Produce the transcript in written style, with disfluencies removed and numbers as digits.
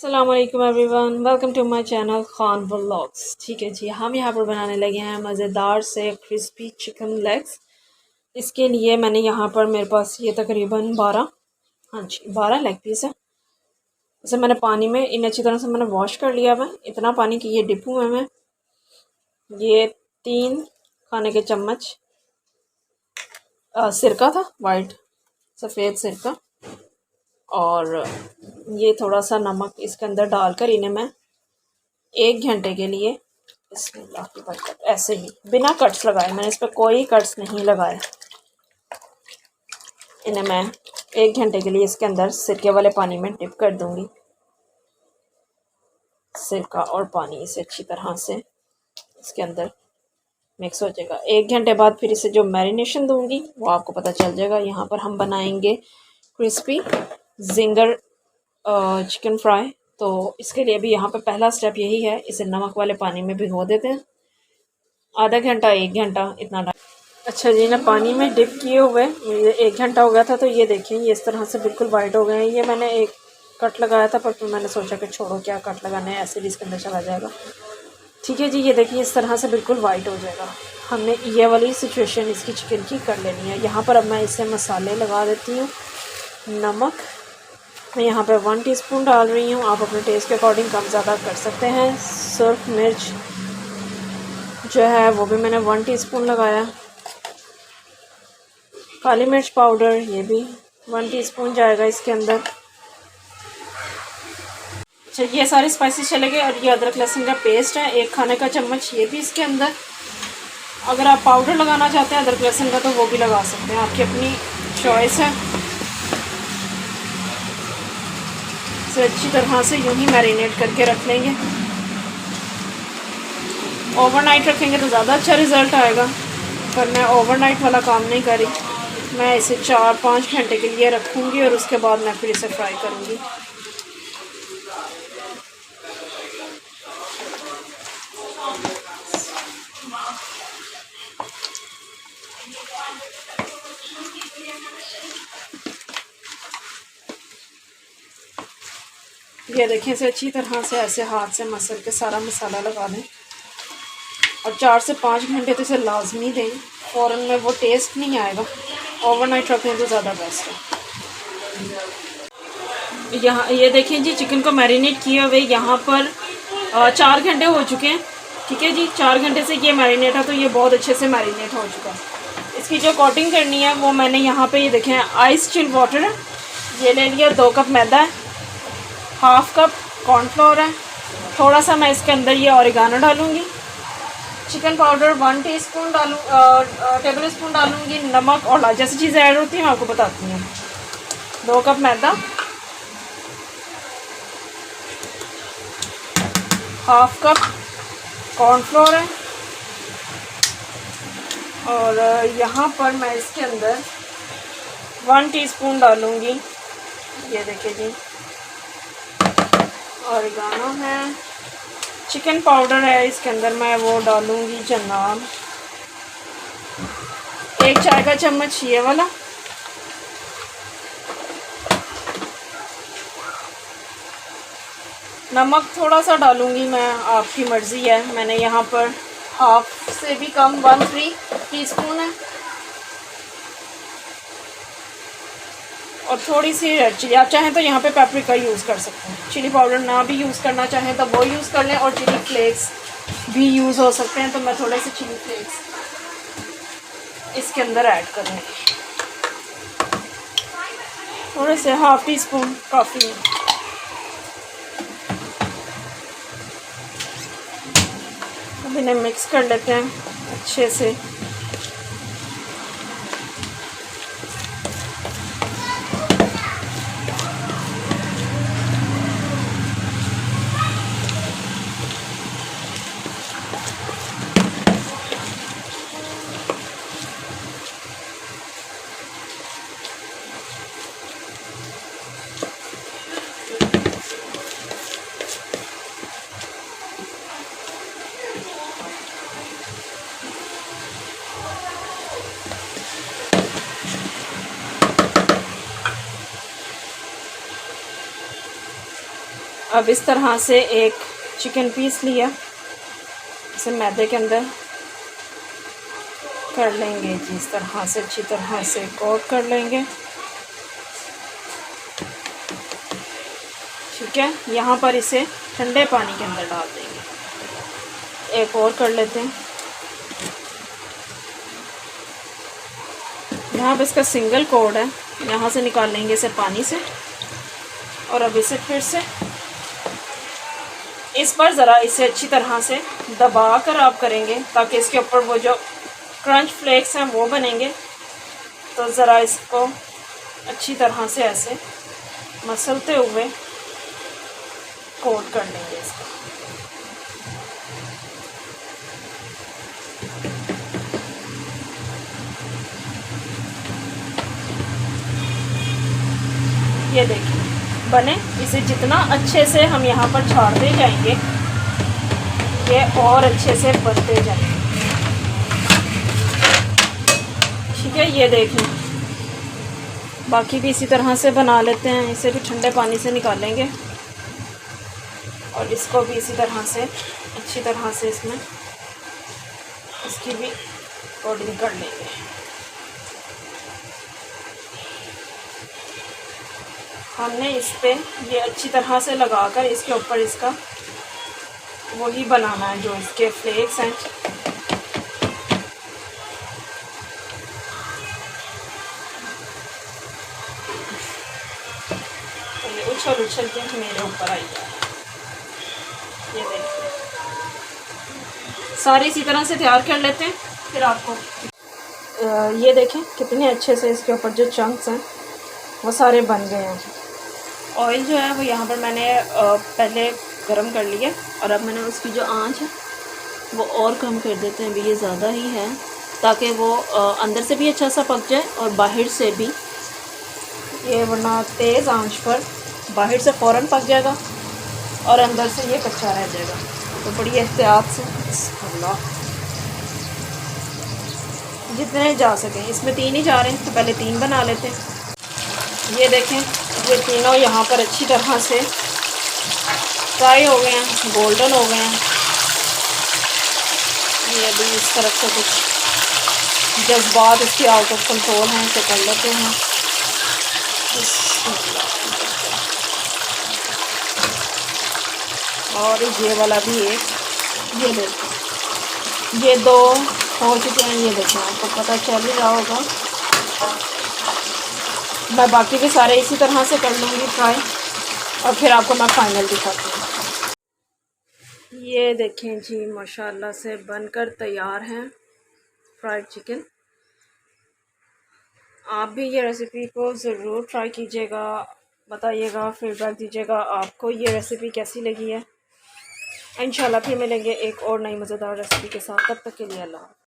अस्सलामुअलैकुम everyone, welcome to my channel Khan vlogs. ठीक है जी, हम यहाँ पर बनाने लगे हैं मज़ेदार से क्रिस्पी चिकन लेग्स। इसके लिए मैंने यहाँ पर मेरे पास ये तकरीबन 12, हाँ जी 12 लेग पीस है। इसे मैंने पानी में इन्हें अच्छी तरह से मैंने वॉश कर लिया हुआ, इतना पानी कि ये डिप हुए में। ये 3 खाने के चम्मच सिरका था, वाइट सफ़ेद सिरका, और ये थोड़ा सा नमक इसके अंदर डालकर इन्हें मैं 1 घंटे के लिए बिस्मिल्लाह की बरकत ऐसे ही बिना कट्स लगाए, मैंने इस पर कोई कट्स नहीं लगाए, इन्हें मैं 1 घंटे के लिए इसके अंदर सिरके वाले पानी में डिप कर दूंगी। सिरका और पानी इसे अच्छी तरह से इसके अंदर मिक्स हो जाएगा। 1 घंटे बाद फिर इसे जो मैरिनेशन दूंगी वो आपको पता चल जाएगा। यहाँ पर हम बनाएंगे क्रिस्पी जिंगर चिकन फ्राई। तो इसके लिए भी यहाँ पर पहला स्टेप यही है, इसे नमक वाले पानी में भिगो देते हैं आधा घंटा 1 घंटा इतना टाइम। अच्छा जी, ना पानी में डिप किए हुए ये 1 घंटा हो गया था। तो ये देखें, ये इस तरह से बिल्कुल वाइट हो गए हैं। ये मैंने एक कट लगाया था, पर फिर मैंने सोचा कि छोड़ो क्या कट लगाना है, ऐसे भी इसके अंदर चला जाएगा। ठीक है जी, ये देखिए इस तरह से बिल्कुल वाइट हो जाएगा। हमने ये वाली सिचुएशन इसकी चिकन की कर लेनी है। यहाँ पर अब मैं इसे मसाले लगा देती हूँ। नमक मैं यहाँ पर 1 टीस्पून डाल रही हूँ, आप अपने टेस्ट के अकॉर्डिंग कम ज़्यादा कर सकते हैं। सुर्ख मिर्च जो है वो भी मैंने 1 टीस्पून लगाया। काली मिर्च पाउडर ये भी 1 टीस्पून जाएगा इसके अंदर। अच्छा, ये सारे स्पाइसेस चले गए। और ये अदरक लहसुन का पेस्ट है 1 खाने का चम्मच, ये भी इसके अंदर। अगर आप पाउडर लगाना चाहते हैं अदरक लहसुन का तो वो भी लगा सकते हैं, आपकी अपनी चॉइस है। इसे अच्छी तरह से यूं ही मैरिनेट करके रख लेंगे। ओवरनाइट रखेंगे तो ज़्यादा अच्छा रिज़ल्ट आएगा, पर मैं ओवरनाइट वाला काम नहीं कर रही। मैं इसे 4-5 घंटे के लिए रखूँगी और उसके बाद मैं फिर इसे फ्राई करूँगी। ये देखें, इसे अच्छी तरह से ऐसे हाथ से मसल के सारा मसाला लगा दें और 4 से 5 घंटे तो इसे लाजमी दें। फ़ौरन में वो टेस्ट नहीं आएगा, ओवरनाइट रखें तो ज़्यादा बेस्ट है। यहाँ ये देखें जी, चिकन को मैरिनेट किए हुए यहाँ पर 4 घंटे हो चुके हैं। ठीक है जी, 4 घंटे से ये मैरिनेट है, तो ये बहुत अच्छे से मैरिनेट हो चुका है। इसकी जो कोटिंग करनी है वो मैंने यहाँ पे ये देखें आइस चिल वाटर है, ये ले लिया। 2 कप मैदा है, 1/2 कप कॉर्नफ्लोर है, थोड़ा सा मैं इसके अंदर ये ऑरिगानो डालूँगी। Chicken powder 1 teaspoon table spoon डालूँगी। नमक और जैसी चीज़ें ऐड होती हैं मैं आपको बताती हूँ। 2 कप मैदा, 1/2 कप कॉर्नफ्लोर है, और यहाँ पर मैं इसके अंदर 1 टीस्पून डालूँगी, ये देखिए जी, ऑरिगानो है। चिकन पाउडर है इसके अंदर, मैं वो डालूँगी जनाब 1 चाय का चम्मच ये वाला। नमक थोड़ा सा डालूँगी मैं, आपकी मर्ज़ी है। मैंने यहाँ पर 1/2 से भी कम 1/3 टीस्पून है। और थोड़ी सी रेड चिली, आप चाहें तो यहाँ पे पेपरिका यूज़ कर सकते हैं। चिली पाउडर ना भी यूज़ करना चाहें तो वो यूज़ कर लें, और चिली फ्लेक्स भी यूज़ हो सकते हैं। तो मैं थोड़े से चिली फ्लेक्स इसके अंदर ऐड कर लेंगे, थोड़े से 1/2 टीस्पून काफ़ी है। अब इन्हें मिक्स कर लेते हैं अच्छे से। अब इस तरह से एक चिकन पीस लिया, इसे मैदे के अंदर कर लेंगे जी, इस तरह से अच्छी तरह से कोट कर लेंगे। ठीक है, यहाँ पर इसे ठंडे पानी के अंदर डाल देंगे। एक और कर लेते हैं। यहाँ पर इसका सिंगल कोड है, यहाँ से निकाल लेंगे इसे पानी से। और अब इसे फिर से इस पर ज़रा इसे अच्छी तरह से दबा कर आप करेंगे, ताकि इसके ऊपर वो जो क्रंच फ्लेक्स हैं वो बनेंगे। तो ज़रा इसको अच्छी तरह से ऐसे मसलते हुए कोट कर लेंगे इसको। ये देखिए बने। इसे जितना अच्छे से हम यहाँ पर छाड़ते जाएंगे, ये और अच्छे से बनते जाएंगे। ठीक है, ये देखें, बाकी भी इसी तरह से बना लेते हैं। इसे भी ठंडे पानी से निकालेंगे और इसको भी इसी तरह से अच्छी तरह से इसमें इसकी भी कोटिंग कर लेंगे। हमने इस पे ये अच्छी तरह से लगाकर इसके ऊपर इसका वही बनाना है जो इसके फ्लेक्स हैं। तो ये उछल उछल के मेरे ऊपर आई है। ये देखिए, सारे इसी तरह से तैयार कर लेते हैं। फिर आपको ये देखें कितने अच्छे से इसके ऊपर जो चंक्स हैं वो सारे बन गए हैं। ऑयल जो है वो यहाँ पर मैंने पहले गरम कर लिया, और अब मैंने उसकी जो आंच है वो और कम कर देते हैं। अभी ये ज़्यादा ही है, ताकि वो अंदर से भी अच्छा सा पक जाए और बाहर से भी। ये वरना तेज़ आंच पर बाहर से फ़ौरन पक जाएगा और अंदर से ये कच्चा रह जाएगा। तो बड़ी एहतियात से अल्लाह जितने जा सकें। इसमें 3 ही जा रहे हैं, तो पहले 3 बना लेते हैं। ये देखें, ये तीनों यहाँ पर अच्छी तरह से फ्राई हो गए हैं, गोल्डन हो गए हैं। ये अभी इस तरफ से कुछ जज्बात इसके आउट ऑफ कंट्रोल हैं, इसे कर लेते हैं। और ये वाला भी एक, ये देखें, ये 2 हो चुके हैं। ये देखें, आपको पता चल ही रहा होगा। मैं बाकी भी सारे इसी तरह से कर लूँगी फ्राई, और फिर आपको मैं फाइनल दिखाती हूँ। ये देखें जी, माशाल्लाह से बनकर तैयार हैं फ्राइड चिकन। आप भी ये रेसिपी को ज़रूर ट्राई कीजिएगा, बताइएगा, फीडबैक दीजिएगा आपको ये रेसिपी कैसी लगी है। इंशाल्लाह फिर मिलेंगे एक और नई मज़ेदार रेसिपी के साथ। तब तक के लिए अल्लाह।